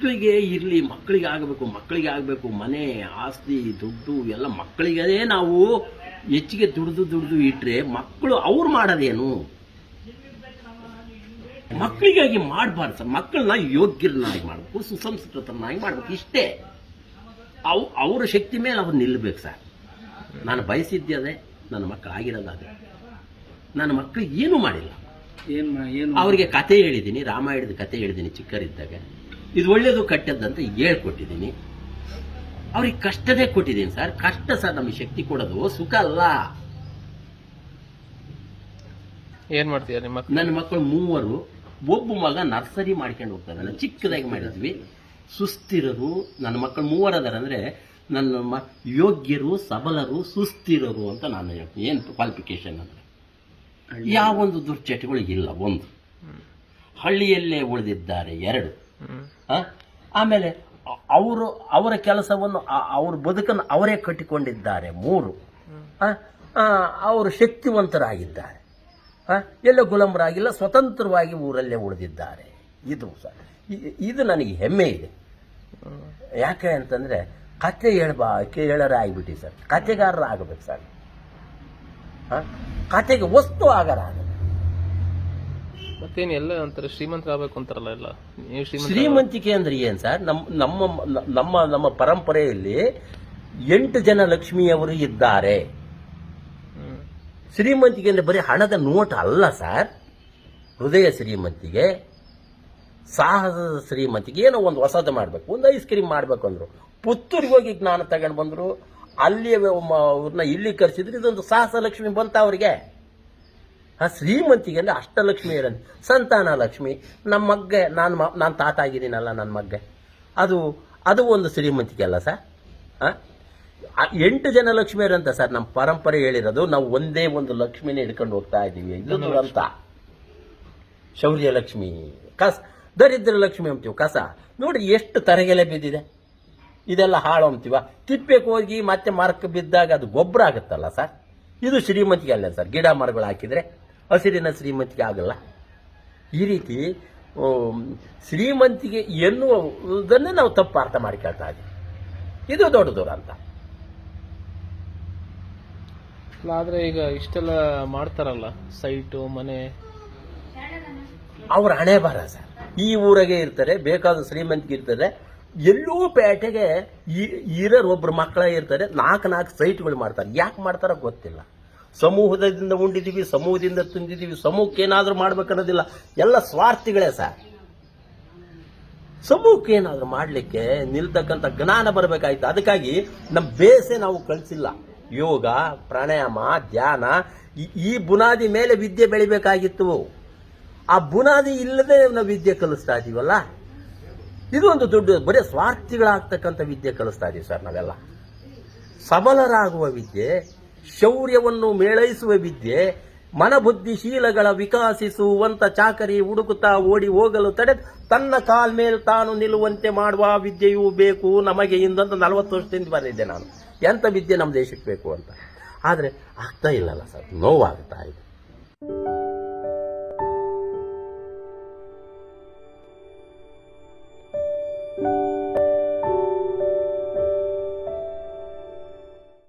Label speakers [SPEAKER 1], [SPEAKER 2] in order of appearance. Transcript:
[SPEAKER 1] ಮಕ್ಕಳಿಗೆ ಇರಲಿ, ಮಕ್ಕಳಿಗೆ ಆಗಬೇಕು, ಮನೆ ಆಸ್ತಿ ದುಡ್ಡು ಎಲ್ಲ ಮಕ್ಕಳಿಗೆ ನಾವು ಹೆಚ್ಚಿಗೆ ದುಡ್ದು ಇಟ್ರೆ ಮಕ್ಕಳು ಅವ್ರು ಮಾಡೋದೇನು? ಮಕ್ಕಳಿಗಾಗಿ ಮಾಡಬಾರ್ದು ಸರ್. ಮಕ್ಕಳನ್ನ ಯೋಗ್ಯರನ್ನಾಗಿ ಮಾಡಬೇಕು, ಸುಸಂಸ್ಕೃತರನ್ನಾಗಿ ಮಾಡಬೇಕು, ಇಷ್ಟೇ. ಅವರ ಶಕ್ತಿ ಮೇಲೆ ಅವ್ರು ನಿಲ್ಲಬೇಕು ಸರ್. ನಾನು ಬಯಸಿದ್ದೆ ಅದೇ, ನನ್ನ ಮಕ್ಕಳು ಆಗಿರೋದಾದ್ರೆ. ನನ್ನ ಮಕ್ಕಳಿಗೆ ಏನೂ ಮಾಡಿಲ್ಲ. ಅವರಿಗೆ ಕತೆ ಹೇಳಿದ್ದೀನಿ, ರಾಮಾಯಣದ ಕತೆ ಹೇಳಿದ್ದೀನಿ ಚಿಕ್ಕರಿದ್ದಾಗ. ಇದು ಒಳ್ಳೇದು ಕೆಟ್ಟದ್ದಂತ ಹೇಳ್ಕೊಟ್ಟಿದ್ದೀನಿ. ಅವ್ರಿಗೆ ಕಷ್ಟದೇ ಕೊಟ್ಟಿದ್ದೀನಿ ಸರ್. ಕಷ್ಟ ಸರ್ ನಮಗೆ ಶಕ್ತಿ ಕೊಡೋದು, ಸುಖ ಅಲ್ಲ.
[SPEAKER 2] ಏನ್ ಮಾಡ್ತೀಯ ನಿಮ್ಮ
[SPEAKER 1] ನನ್ನ ಮಕ್ಕಳು 3, ಒಬ್ಬ ಮಗ ನರ್ಸರಿ ಮಾಡ್ಕೊಂಡು ಹೋಗ್ತಾರೆ. ಚಿಕ್ಕದಾಗಿ ಮಾಡಿದ್ವಿ. ಸುಸ್ಥಿರರು ನನ್ನ ಮಕ್ಕಳು 3 ಅದಾರ ಅಂದ್ರೆ ನನ್ನ ಯೋಗ್ಯರು, ಸಬಲರು, ಸುಸ್ಥಿರರು ಅಂತ ನಾನು ಹೇಳ್ತೀನಿ. ಏನು ಕ್ವಾಲಿಫಿಕೇಶನ್ ಅಂದ್ರೆ ಯಾವೊಂದು ದುರ್ಚಟಗಳಿಗಿಲ್ಲ. 1, ಹಳ್ಳಿಯಲ್ಲೇ ಉಳಿದಿದ್ದಾರೆ. 2, ಆಮೇಲೆ ಅವರ ಕೆಲಸವನ್ನು ಅವ್ರ ಬದುಕನ್ನು ಅವರೇ ಕಟ್ಟಿಕೊಂಡಿದ್ದಾರೆ. 3, ಅವರು ಶಕ್ತಿವಂತರಾಗಿದ್ದಾರೆ. ಎಲ್ಲ ಗುಲಾಮರಾಗಿಲ್ಲ, ಸ್ವತಂತ್ರವಾಗಿ ಊರಲ್ಲೇ ಉಳಿದಿದ್ದಾರೆ. ಇದು ಸರ್, ಇದು ನನಗೆ ಹೆಮ್ಮೆ ಇದೆ. ಯಾಕೆ ಅಂತಂದ್ರೆ ಕತೆ ಹೇಳೋರೇ ಆಗಿಬಿಟ್ಟು ಸರ್. ಕತೆಗಾರರ ಆಗಬೇಕು ಸರ್. ಕತೆಗೆ ವಸ್ತು ಆಗರ ಆಗಬೇಕು.
[SPEAKER 2] ಮತ್ತೇನು ಎಲ್ಲ ಅಂತಾರೆ ಶ್ರೀಮಂತರಾಗಬೇಕು ಅಂತಾರಲ್ಲ ಎಲ್ಲ.
[SPEAKER 1] ಶ್ರೀಮಂತಿಕೆ ಅಂದ್ರೆ ಏನ್ ಸರ್? ನಮ್ಮ ಪರಂಪರೆಯಲ್ಲಿ 8 ಜನ ಲಕ್ಷ್ಮಿಯವರು ಇದ್ದಾರೆ. ಶ್ರೀಮಂತಿಕೆ ಅಂದ್ರೆ ಬರೀ ಹಣದ ನೋಟ ಅಲ್ಲ ಸರ್. ಹೃದಯ ಶ್ರೀಮಂತಿಗೆ, ಸಾಹಸದ ಶ್ರೀಮಂತಿಗೆ. ಏನೋ ಒಂದು ಹೊಸದು ಮಾಡಬೇಕು, ಒಂದು ಐಸ್ ಕ್ರೀಮ್ ಮಾಡಬೇಕು ಅಂದ್ರು, ಪುತ್ತೂರಿಗೆ ಹೋಗಿ ಜ್ಞಾನ ತಗೊಂಡು ಬಂದ್ರು, ಅಲ್ಲಿ ಅವ್ರನ್ನ ಇಲ್ಲಿ ಕರೆಸಿದ್ರು. ಇದೊಂದು ಸಾಹಸ ಲಕ್ಷ್ಮಿ ಬಂತ ಅವರಿಗೆ. ಆ ಶ್ರೀಮಂತಿಗೆ ಅಂದ್ರೆ ಅಷ್ಟಲಕ್ಷ್ಮಿ ಇರಂತ. ಸಂತಾನ ಲಕ್ಷ್ಮಿ, ನಮ್ಮ ಮಗ್ಗೆ ನಾನು ತಾತ ಆಗಿದ್ದೀನಲ್ಲ, ನನ್ನ ಮಗ್ಗೆ, ಅದು ಒಂದು ಶ್ರೀಮಂತಿಕೆ ಅಲ್ಲ ಸರ್. 8 ಜನ ಲಕ್ಷ್ಮಿಯರಂತ ಸರ್ ನಮ್ಮ ಪರಂಪರೆ ಹೇಳಿರೋದು. ನಾವು ಒಂದೇ ಒಂದು ಲಕ್ಷ್ಮಿನೇ ಹಿಡ್ಕೊಂಡು ಹೋಗ್ತಾ ಇದ್ದೀವಿ. ಇದು ದುರಂತ. ಶೌರ್ಯ ಲಕ್ಷ್ಮಿ, ಕಸ, ದರಿದ್ರ ಲಕ್ಷ್ಮಿ ಅಂತೀವಿ. ಕಸ ನೋಡ್ರಿ ಎಷ್ಟು ತರಗೆಲೆ ಬಿದ್ದಿದೆ. ಇದೆಲ್ಲ ಹಾಳು ಅಂತೀವ. ತಿಪ್ಪೆಗೆ ಹೋಗಿ ಮತ್ತೆ ಮರಕ್ಕೆ ಬಿದ್ದಾಗ ಅದು ಗೊಬ್ಬರ ಆಗುತ್ತಲ್ಲ ಸರ್. ಇದು ಶ್ರೀಮಂತಿಗೆ ಅಲ್ಲ ಸರ್. ಗಿಡ ಮರಗಳು ಹಾಕಿದ್ರೆ ಹಸಿರಿನ ಶ್ರೀಮಂತಿಗೆ ಆಗಲ್ಲ. ಈ ರೀತಿ ಶ್ರೀಮಂತಿಗೆ ಎನ್ನುವುದನ್ನೇ ನಾವು ತಪ್ಪು ಅರ್ಥ ಮಾಡಿಕೊಳ್ತಾ ಇದ್ದೀವಿ. ಇದು ದೊಡ್ಡ ದುರಂತ.
[SPEAKER 2] ಆದ್ರೆ ಈಗ ಇಷ್ಟೆಲ್ಲ ಮಾಡ್ತಾರಲ್ಲ, ಸೈಟು, ಮನೆ,
[SPEAKER 1] ಅವ್ರ ಹಣೆ ಬರ ಸರ್. ಈ ಊರಾಗೆ ಇರ್ತಾರೆ, ಬೇಕಾದ ಶ್ರೀಮಂತಿಗೆ ಇರ್ತಾರೆ. ಎಲ್ಲೂ ಪೇಟೆಗೆ ಇರೋರು ಒಬ್ರು ಮಕ್ಕಳ ಇರ್ತಾರೆ, 4 ಸೈಟ್ಗಳು ಮಾಡ್ತಾರೆ. ಯಾಕೆ ಮಾಡ್ತಾರೋ ಗೊತ್ತಿಲ್ಲ. ಸಮೂಹದಿಂದ ಉಂಡಿದೀವಿ, ಸಮೂಹದಿಂದ ತಿಂದಿದ್ದೀವಿ, ಸಮೂಹಕ್ಕೆ ಏನಾದರೂ ಮಾಡ್ಬೇಕನ್ನೋದಿಲ್ಲ. ಎಲ್ಲ ಸ್ವಾರ್ಥಿಗಳೇ ಸರ್. ಸಮೂಹಕ್ಕೆ ಏನಾದರೂ ಮಾಡಲಿಕ್ಕೆ ನಿಲ್ತಕ್ಕಂಥ ಜ್ಞಾನ ಬರಬೇಕಾಯ್ತು. ಅದಕ್ಕಾಗಿ ನಮ್ಮ ಬೇಸೆ ನಾವು ಕಳಿಸಿಲ್ಲ. ಯೋಗ, ಪ್ರಾಣಾಯಾಮ, ಧ್ಯಾನ, ಈ ಬುನಾದಿ ಮೇಲೆ ವಿದ್ಯೆ ಬೆಳಿಬೇಕಾಗಿತ್ತು. ಆ ಬುನಾದಿ ಇಲ್ಲದೆ ನಾವು ವಿದ್ಯೆ ಕಲಿಸ್ತಾ ಇದೀವಲ್ಲ, ಇದು ಒಂದು ದೊಡ್ಡ, ಬರೀ ಸ್ವಾರ್ಥಿಗಳಾಗ್ತಕ್ಕಂಥ ವಿದ್ಯೆ ಕಲಿಸ್ತಾ ಇದೀವಿ ಸರ್ ನಾವೆಲ್ಲ. ಸಬಲರಾಗುವ ವಿದ್ಯೆ, ಶೌರ್ಯವನ್ನು ಮೇಳೈಸುವ ವಿದ್ಯೆ, ಮನಬುದ್ಧಿಶೀಲಗಳ ವಿಕಾಸಿಸುವಂತ ಚಾಕರಿ ಹುಡುಕುತ್ತಾ ಓಡಿ ಹೋಗಲು ತಡೆ ತನ್ನ ಕಾಲ್ ಮೇಲೆ ತಾನು ನಿಲ್ಲುವಂತೆ ಮಾಡುವ ವಿದ್ಯೆಯೂ ಬೇಕು ನಮಗೆ ಇಂದಂತ 40 ವರ್ಷದಿಂದ ಬರೆದಿದ್ದೆ ನಾನು. ಎಂಥ ವಿದ್ಯೆ ನಮ್ಮ ದೇಶಕ್ಕೆ ಬೇಕು ಅಂತ. ಆದರೆ ಆಗ್ತಾ ಇಲ್ಲಲ್ಲ ಸರ್, ನೋವಾಗ್ತಾ ಇದೆ.